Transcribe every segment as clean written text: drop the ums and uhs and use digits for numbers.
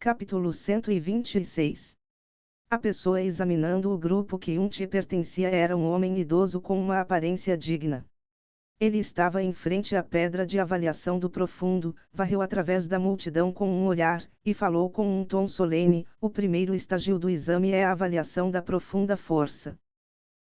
Capítulo 126. A pessoa examinando o grupo que Yunti pertencia era um homem idoso com uma aparência digna. Ele estava em frente à pedra de avaliação do profundo, varreu através da multidão com um olhar, e falou com um tom solene: o primeiro estágio do exame é a avaliação da profunda força.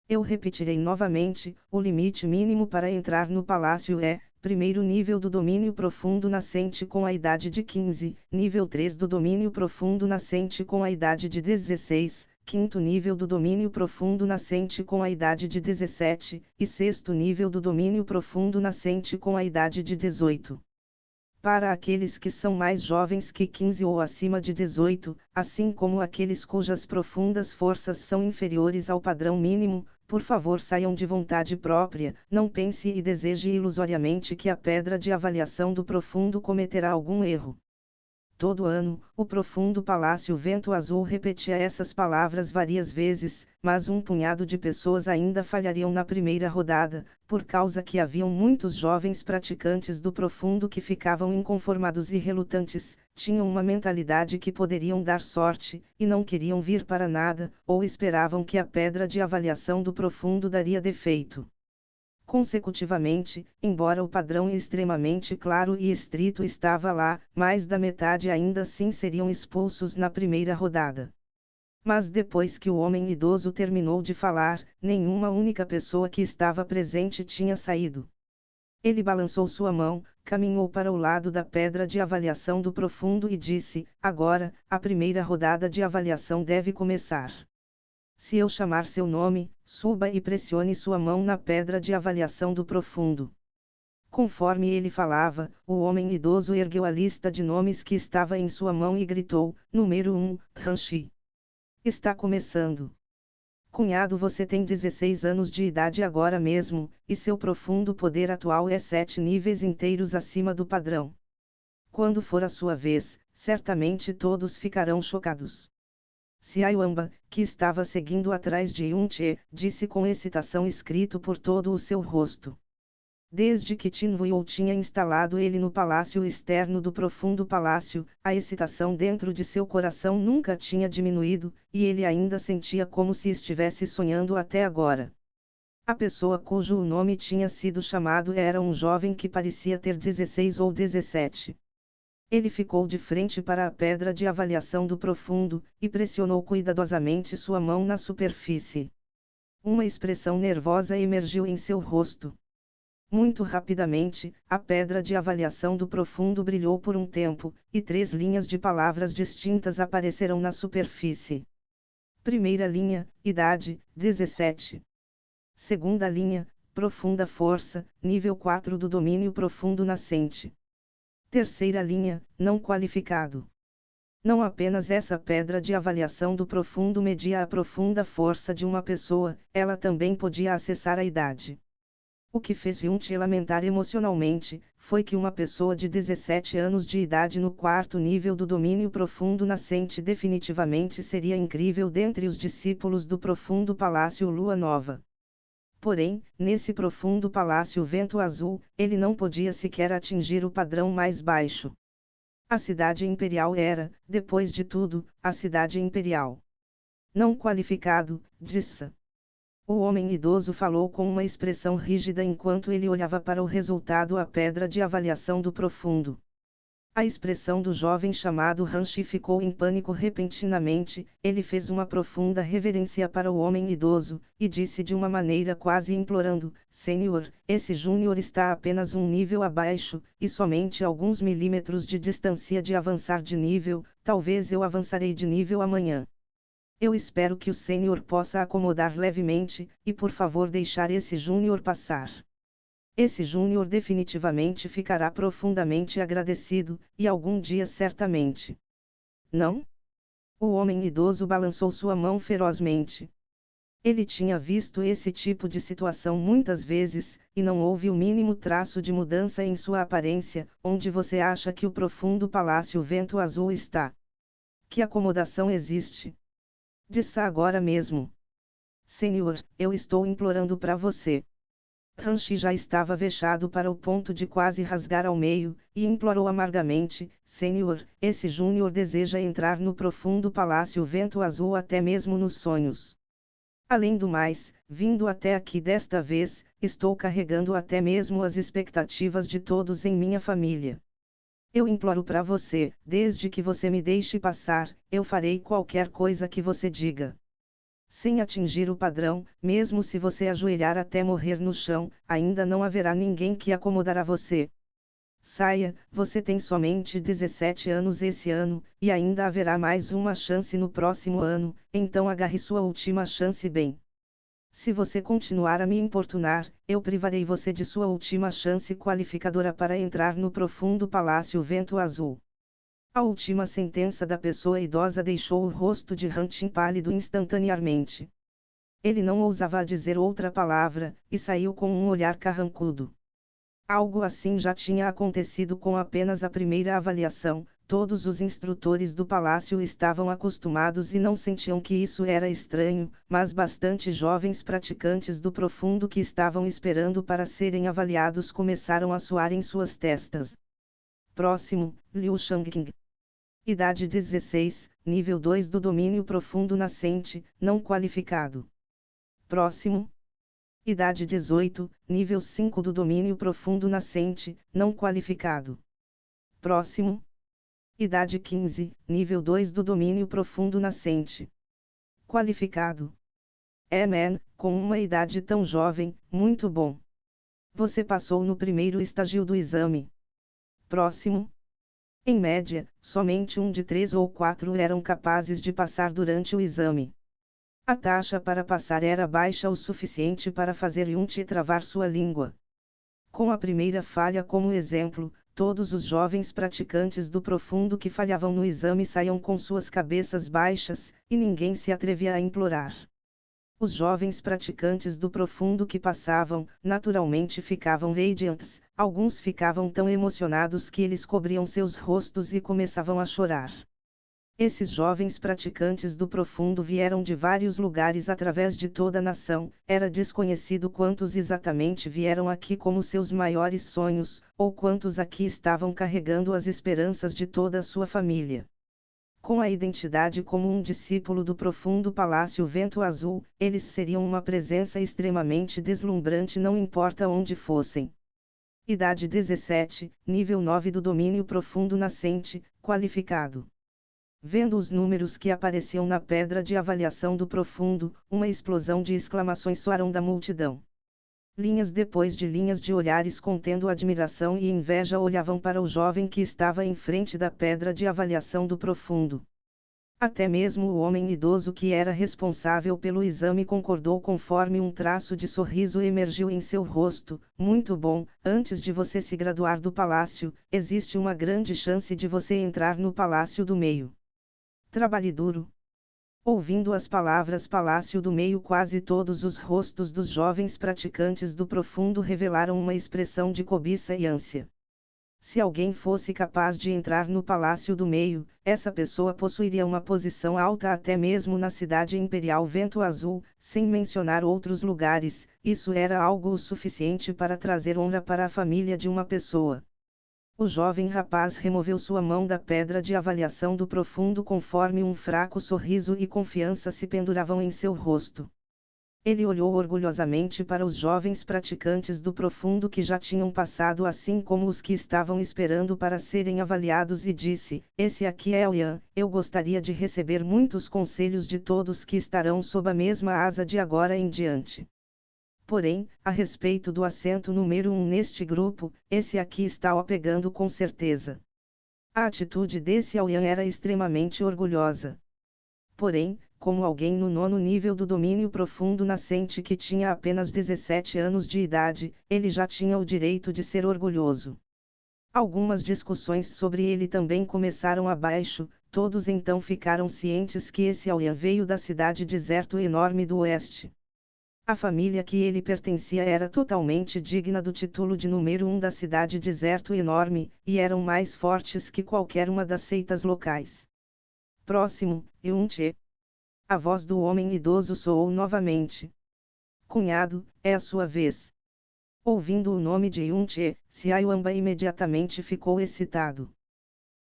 Eu repetirei novamente: o limite mínimo para entrar no palácio é: primeiro nível do domínio profundo nascente com a idade de 15, nível 3 do domínio profundo nascente com a idade de 16, quinto nível do domínio profundo nascente com a idade de 17, e sexto nível do domínio profundo nascente com a idade de 18. Para aqueles que são mais jovens que 15 ou acima de 18, assim como aqueles cujas profundas forças são inferiores ao padrão mínimo, por favor saiam de vontade própria, não pense e deseje ilusoriamente que a pedra de avaliação do profundo cometerá algum erro. Todo ano, o profundo Palácio Vento Azul repetia essas palavras várias vezes, mas um punhado de pessoas ainda falhariam na primeira rodada, por causa que haviam muitos jovens praticantes do profundo que ficavam inconformados e relutantes, tinham uma mentalidade que poderiam dar sorte, e não queriam vir para nada, ou esperavam que a pedra de avaliação do profundo daria defeito. Consecutivamente, embora o padrão extremamente claro e estrito estava lá, mais da metade ainda assim seriam expulsos na primeira rodada. Mas depois que o homem idoso terminou de falar, nenhuma única pessoa que estava presente tinha saído. Ele balançou sua mão, caminhou para o lado da pedra de avaliação do profundo e disse: agora, a primeira rodada de avaliação deve começar. Se eu chamar seu nome, suba e pressione sua mão na pedra de avaliação do profundo. Conforme ele falava, o homem idoso ergueu a lista de nomes que estava em sua mão e gritou: número 1, Hanshi. Está começando. Cunhado, você tem 16 anos de idade agora mesmo, e seu profundo poder atual é 7 níveis inteiros acima do padrão. Quando for a sua vez, certamente todos ficarão chocados. Xiaoyamba, que estava seguindo atrás de Yunti, disse com excitação escrito por todo o seu rosto. Desde que Tin Wuyo tinha instalado ele no palácio externo do profundo palácio, a excitação dentro de seu coração nunca tinha diminuído, e ele ainda sentia como se estivesse sonhando até agora. A pessoa cujo nome tinha sido chamado era um jovem que parecia ter 16 ou 17. Ele ficou de frente para a pedra de avaliação do profundo, e pressionou cuidadosamente sua mão na superfície. Uma expressão nervosa emergiu em seu rosto. Muito rapidamente, a pedra de avaliação do profundo brilhou por um tempo, e 3 linhas de palavras distintas apareceram na superfície. Primeira linha, idade, 17. Segunda linha, profunda força, nível 4 do domínio profundo nascente. Terceira linha, não qualificado. Não apenas essa pedra de avaliação do profundo media a profunda força de uma pessoa, ela também podia acessar a idade. O que fez Yunti lamentar emocionalmente, foi que uma pessoa de 17 anos de idade no 4º nível do domínio profundo nascente definitivamente seria incrível dentre os discípulos do profundo Palácio Lua Nova. Porém, nesse profundo Palácio Vento Azul, ele não podia sequer atingir o padrão mais baixo. A cidade imperial era, depois de tudo, a cidade imperial. Não qualificado, disse. O homem idoso falou com uma expressão rígida enquanto ele olhava para o resultado à pedra de avaliação do profundo. A expressão do jovem chamado Hanshi ficou em pânico repentinamente, ele fez uma profunda reverência para o homem idoso, e disse de uma maneira quase implorando: Senhor, esse júnior está apenas um nível abaixo, e somente alguns milímetros de distância de avançar de nível, talvez eu avançarei de nível amanhã. Eu espero que o senhor possa acomodar levemente, e por favor deixar esse júnior passar. Esse júnior definitivamente ficará profundamente agradecido, e algum dia certamente. Não? O homem idoso balançou sua mão ferozmente. Ele tinha visto esse tipo de situação muitas vezes, e não houve o mínimo traço de mudança em sua aparência. Onde você acha que o profundo Palácio Vento Azul está? Que acomodação existe? Disse agora mesmo. Senhor, eu estou implorando para você. Ranchi já estava vexado para o ponto de quase rasgar ao meio, e implorou amargamente: Senhor, esse Júnior deseja entrar no profundo palácio Vento Azul até mesmo nos sonhos. Além do mais, vindo até aqui desta vez, estou carregando até mesmo as expectativas de todos em minha família. Eu imploro para você, desde que você me deixe passar, eu farei qualquer coisa que você diga. Sem atingir o padrão, mesmo se você ajoelhar até morrer no chão, ainda não haverá ninguém que acomodará você. Saia, você tem somente 17 anos esse ano, e ainda haverá mais uma chance no próximo ano, então agarre sua última chance bem. Se você continuar a me importunar, eu privarei você de sua última chance qualificadora para entrar no profundo palácio Vento Azul. A última sentença da pessoa idosa deixou o rosto de Rantin pálido instantaneamente. Ele não ousava dizer outra palavra, e saiu com um olhar carrancudo. Algo assim já tinha acontecido com apenas a primeira avaliação. Todos os instrutores do palácio estavam acostumados e não sentiam que isso era estranho, mas bastante jovens praticantes do profundo que estavam esperando para serem avaliados começaram a suar em suas testas. Próximo, Liu Shangqing. Idade 16, nível 2 do domínio profundo nascente, não qualificado. Próximo. Idade 18, nível 5 do domínio profundo nascente, não qualificado. Próximo. Idade 15, nível 2 do domínio profundo nascente. Qualificado. Man, com uma idade tão jovem, muito bom. Você passou no primeiro estágio do exame. Próximo. Em média, somente um de 3 ou 4 eram capazes de passar durante o exame. A taxa para passar era baixa o suficiente para fazer Yunti travar sua língua. Com a primeira falha como exemplo, todos os jovens praticantes do profundo que falhavam no exame saíam com suas cabeças baixas, e ninguém se atrevia a implorar. Os jovens praticantes do profundo que passavam, naturalmente ficavam radiantes, alguns ficavam tão emocionados que eles cobriam seus rostos e começavam a chorar. Esses jovens praticantes do profundo vieram de vários lugares através de toda a nação, era desconhecido quantos exatamente vieram aqui como seus maiores sonhos, ou quantos aqui estavam carregando as esperanças de toda a sua família. Com a identidade como um discípulo do profundo Palácio Vento Azul, eles seriam uma presença extremamente deslumbrante não importa onde fossem. Idade 17, nível 9 do domínio profundo nascente, qualificado. Vendo os números que apareciam na pedra de avaliação do profundo, uma explosão de exclamações soaram da multidão. Linhas depois de linhas de olhares contendo admiração e inveja olhavam para o jovem que estava em frente da pedra de avaliação do profundo. Até mesmo o homem idoso que era responsável pelo exame concordou conforme um traço de sorriso emergiu em seu rosto. Muito bom, antes de você se graduar do palácio, existe uma grande chance de você entrar no palácio do meio. Trabalhe duro. Ouvindo as palavras Palácio do Meio, quase todos os rostos dos jovens praticantes do profundo revelaram uma expressão de cobiça e ânsia. Se alguém fosse capaz de entrar no Palácio do Meio, essa pessoa possuiria uma posição alta até mesmo na cidade imperial Vento Azul, sem mencionar outros lugares. Isso era algo o suficiente para trazer honra para a família de uma pessoa. O jovem rapaz removeu sua mão da pedra de avaliação do profundo conforme um fraco sorriso e confiança se penduravam em seu rosto. Ele olhou orgulhosamente para os jovens praticantes do profundo que já tinham passado assim como os que estavam esperando para serem avaliados e disse: Esse aqui é Yan, eu gostaria de receber muitos conselhos de todos que estarão sob a mesma asa de agora em diante. Porém, a respeito do assento número 1 neste grupo, esse aqui está o pegando com certeza. A atitude desse Yan era extremamente orgulhosa. Porém, como alguém no 9º nível do domínio profundo nascente que tinha apenas 17 anos de idade, ele já tinha o direito de ser orgulhoso. Algumas discussões sobre ele também começaram abaixo, todos então ficaram cientes que esse Yan veio da cidade deserto enorme do oeste. A família que ele pertencia era totalmente digna do título de número 1 da cidade deserto enorme, e eram mais fortes que qualquer uma das seitas locais. Próximo, Yunche. A voz do homem idoso soou novamente. Cunhado, é a sua vez. Ouvindo o nome de Yun-che, Xiaoyamba imediatamente ficou excitado.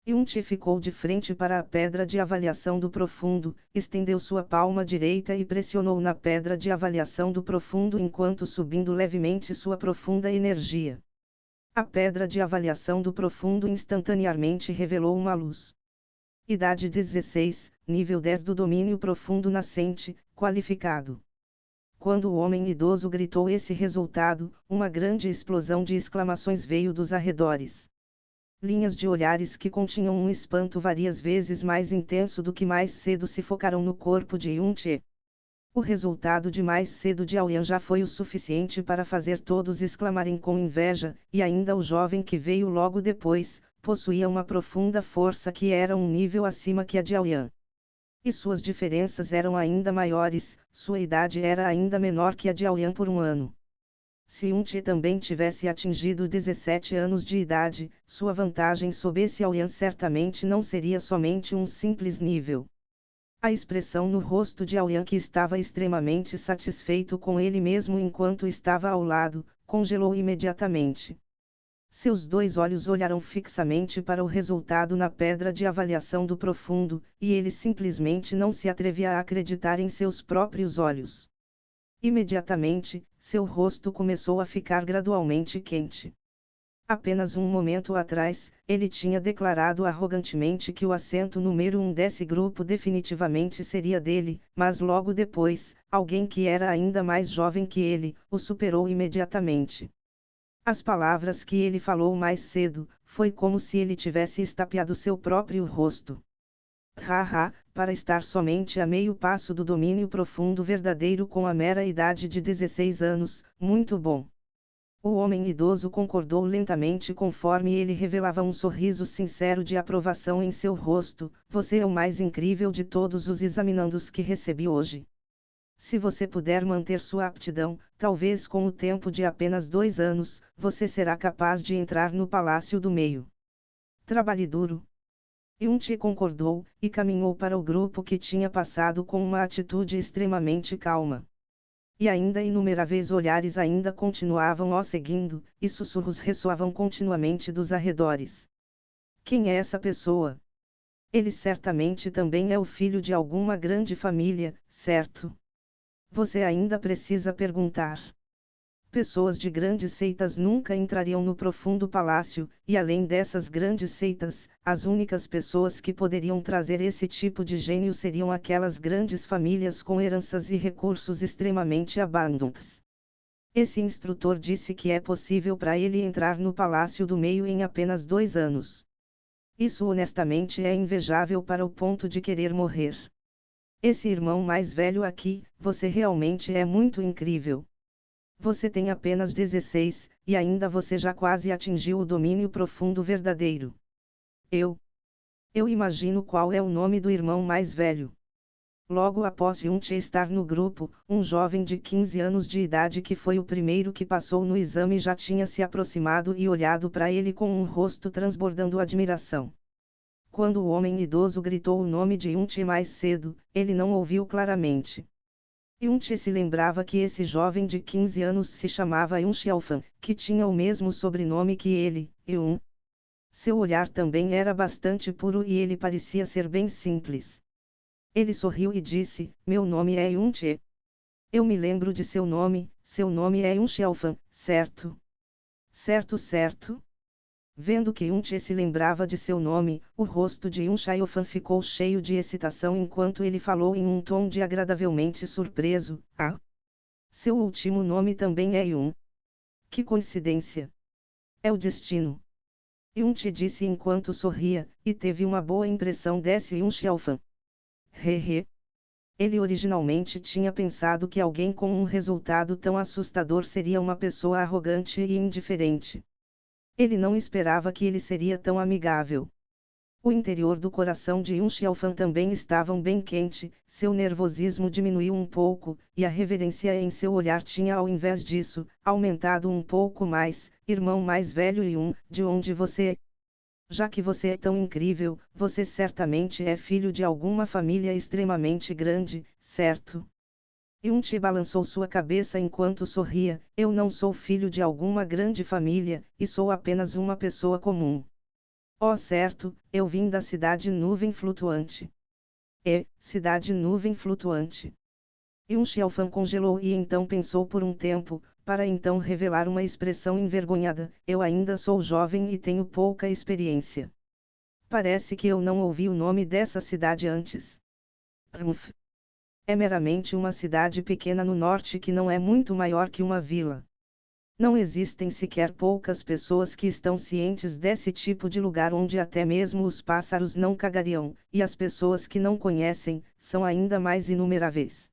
Yun-che ficou de frente para a pedra de avaliação do profundo, estendeu sua palma direita e pressionou na pedra de avaliação do profundo enquanto subindo levemente sua profunda energia. A pedra de avaliação do profundo instantaneamente revelou uma luz. Idade 16, nível 10 do domínio profundo nascente, qualificado. Quando o homem idoso gritou esse resultado, uma grande explosão de exclamações veio dos arredores. Linhas de olhares que continham um espanto várias vezes mais intenso do que mais cedo se focaram no corpo de Yun-che. O resultado de mais cedo de Aoyan já foi o suficiente para fazer todos exclamarem com inveja, e ainda o jovem que veio logo depois, possuía uma profunda força que era um nível acima que a de Aoyan. E suas diferenças eram ainda maiores, sua idade era ainda menor que a de Aoyan por um ano. Se Yun-che também tivesse atingido 17 anos de idade, sua vantagem sobre esse Aoyan certamente não seria somente um simples nível. A expressão no rosto de Aoyan, que estava extremamente satisfeito com ele mesmo enquanto estava ao lado, congelou imediatamente. Seus dois olhos olharam fixamente para o resultado na pedra de avaliação do profundo, e ele simplesmente não se atrevia a acreditar em seus próprios olhos. Imediatamente, seu rosto começou a ficar gradualmente quente. Apenas um momento atrás, ele tinha declarado arrogantemente que o assento número 1 desse grupo definitivamente seria dele, mas logo depois, alguém que era ainda mais jovem que ele, o superou imediatamente. As palavras que ele falou mais cedo, foi como se ele tivesse estapeado seu próprio rosto. Haha, para estar somente a meio passo do domínio profundo verdadeiro com a mera idade de 16 anos, muito bom. O homem idoso concordou lentamente conforme ele revelava um sorriso sincero de aprovação em seu rosto. Você é o mais incrível de todos os examinandos que recebi hoje. Se você puder manter sua aptidão, talvez com o tempo de apenas 2 anos, você será capaz de entrar no Palácio do Meio. Trabalhe duro. Yun-che concordou, e caminhou para o grupo que tinha passado com uma atitude extremamente calma. E ainda inumeráveis olhares ainda continuavam o seguindo, e sussurros ressoavam continuamente dos arredores. Quem é essa pessoa? Ele certamente também é o filho de alguma grande família, certo? Você ainda precisa perguntar. Pessoas de grandes seitas nunca entrariam no profundo palácio, e além dessas grandes seitas, as únicas pessoas que poderiam trazer esse tipo de gênio seriam aquelas grandes famílias com heranças e recursos extremamente abundantes. Esse instrutor disse que é possível para ele entrar no Palácio do Meio em apenas 2 anos. Isso honestamente é invejável para o ponto de querer morrer. Esse irmão mais velho aqui, você realmente é muito incrível. Você tem apenas 16, e ainda você já quase atingiu o domínio profundo verdadeiro. Eu imagino qual é o nome do irmão mais velho. Logo após Yun-che estar no grupo, um jovem de 15 anos de idade que foi o primeiro que passou no exame já tinha se aproximado e olhado para ele com um rosto transbordando admiração. Quando o homem idoso gritou o nome de Yun-che mais cedo, ele não ouviu claramente. Yun-che se lembrava que esse jovem de 15 anos se chamava Yun Xiaofan, que tinha o mesmo sobrenome que ele, Yun. Seu olhar também era bastante puro e ele parecia ser bem simples. Ele sorriu e disse, meu nome é Yun-che. Eu me lembro de seu nome é Yun Xiaofan, certo? Certo. Vendo que Yun-che se lembrava de seu nome, o rosto de Yun Xiaofan ficou cheio de excitação enquanto ele falou em um tom de agradavelmente surpreso, seu último nome também é Yun. Que coincidência! É o destino. Yun-che disse enquanto sorria, e teve uma boa impressão desse Yun Xiaofan. Hehe. Ele originalmente tinha pensado que alguém com um resultado tão assustador seria uma pessoa arrogante e indiferente. Ele não esperava que ele seria tão amigável. O interior do coração de Yun Xiaofan também estava bem quente, seu nervosismo diminuiu um pouco, e a reverência em seu olhar tinha ao invés disso, aumentado um pouco mais. Irmão mais velho Yun, de onde você é? Já que você é tão incrível, você certamente é filho de alguma família extremamente grande, certo? Yun-Che balançou sua cabeça enquanto sorria. Eu não sou filho de alguma grande família, e sou apenas uma pessoa comum. Oh certo, eu vim da cidade nuvem flutuante. Cidade nuvem flutuante. Yun-Che congelou e então pensou por um tempo, para então revelar uma expressão envergonhada. Eu ainda sou jovem e tenho pouca experiência. Parece que eu não ouvi o nome dessa cidade antes. É meramente uma cidade pequena no norte que não é muito maior que uma vila. Não existem sequer poucas pessoas que estão cientes desse tipo de lugar onde até mesmo os pássaros não cagariam, e as pessoas que não conhecem, são ainda mais inumeráveis.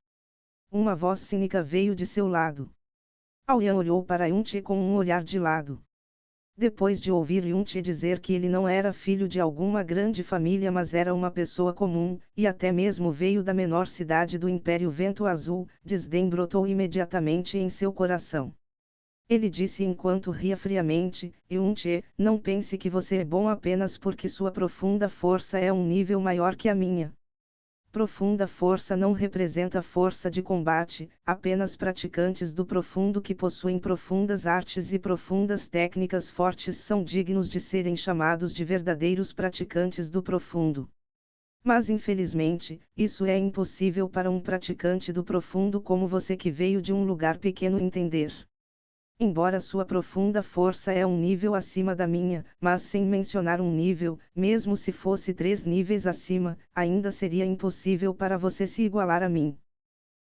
Uma voz cínica veio de seu lado. Aoyan olhou para Yun-Che com um olhar de lado. Depois de ouvir Yun-Che dizer que ele não era filho de alguma grande família mas era uma pessoa comum, e até mesmo veio da menor cidade do Império Vento Azul, desdém brotou imediatamente em seu coração. Ele disse enquanto ria friamente, Yun-Che, não pense que você é bom apenas porque sua profunda força é um nível maior que a minha. Profunda força não representa força de combate, apenas praticantes do profundo que possuem profundas artes e profundas técnicas fortes são dignos de serem chamados de verdadeiros praticantes do profundo. Mas infelizmente, isso é impossível para um praticante do profundo como você que veio de um lugar pequeno entender. Embora sua profunda força é um nível acima da minha, mas sem mencionar um nível, mesmo se fosse 3 níveis acima, ainda seria impossível para você se igualar a mim.